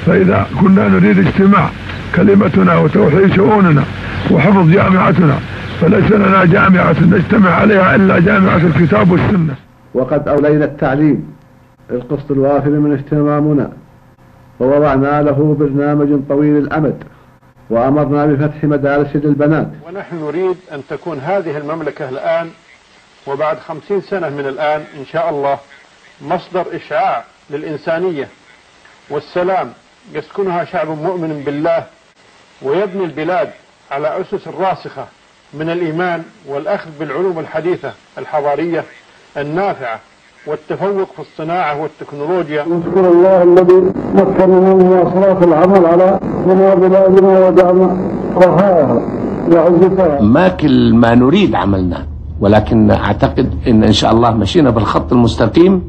فإذا كنا نريد اجتماع كلمتنا وتوحيد شؤوننا وحفظ جامعتنا فليس لنا جامعة نجتمع عليها إلا جامعة الكتاب والسنة. وقد أولينا التعليم القسط الوافر من اهتمامنا، ووضعنا له برنامج طويل الأمد، وأمرنا بفتح مدارس للبنات. ونحن نريد أن تكون هذه المملكة الآن وبعد 50 سنة من الآن إن شاء الله مصدر إشعاع للإنسانية والسلام، يسكنها شعب مؤمن بالله ويبني البلاد على أسس راسخة من الإيمان والأخذ بالعلوم الحديثة الحضارية النافعة والتفوق في الصناعة والتكنولوجيا. نشكر الله الذي مكننا من مواصلات العمل على بناء بلادنا ودعم رخائها وعزتها. ما كل ما نريد عملنا، ولكن أعتقد إن شاء الله مشينا بالخط المستقيم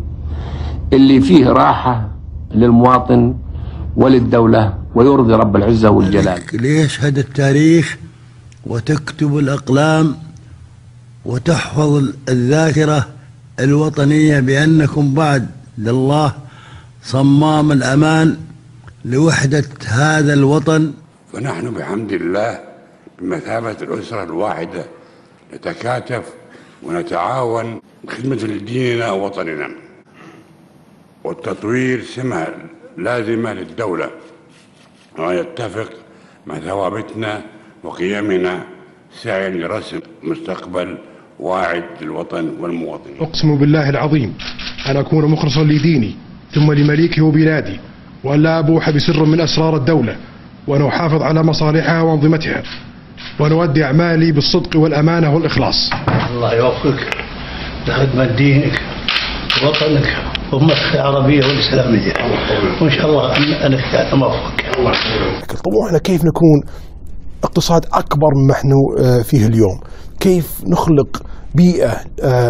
اللي فيه راحة للمواطن وللدولة ويرضي رب العزة والجلال. ليشهد التاريخ وتكتب الأقلام وتحفظ الذاكرة الوطنية بأنكم بعد لله صمام الأمان لوحدة هذا الوطن. فنحن بحمد الله بمثابة الأسرة الواحدة نتكاتف ونتعاون بخدمة لديننا ووطننا، والتطوير سمة لازمة للدولة ويتفق مع ثوابتنا وقيمنا سعيا لرسم مستقبل واعد للوطن والمواطنين. أقسم بالله العظيم أن أكون مخلصا لديني ثم لمليكي وبلادي، وأن لا أبوح بسر من أسرار الدولة، وأن أحافظ على مصالحها وأنظمتها، وأن أؤدي أعمالي بالصدق والأمانة والإخلاص. الله يوفقك لخدمة دينك ووطنك وأمتك العربية والإسلامية، وإن شاء الله أنك موفق. طموحنا كيف نكون اقتصاد أكبر مما نحن فيه اليوم، كيف نخلق بيئة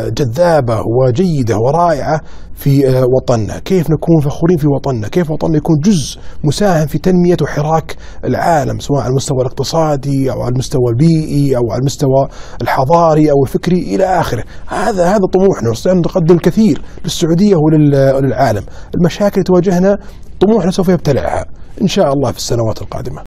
جذابة وجيدة ورائعة في وطننا، كيف نكون فخورين في وطننا، كيف وطننا يكون جزء مساهم في تنمية وحراك العالم سواء على المستوى الاقتصادي أو على المستوى البيئي أو على المستوى الحضاري أو الفكري إلى آخره. هذا طموحنا، ونستطيع أن نقدم الكثير للسعودية وللعالم. المشاكل اللي تواجهنا طموحنا سوف يبتلعها إن شاء الله في السنوات القادمة.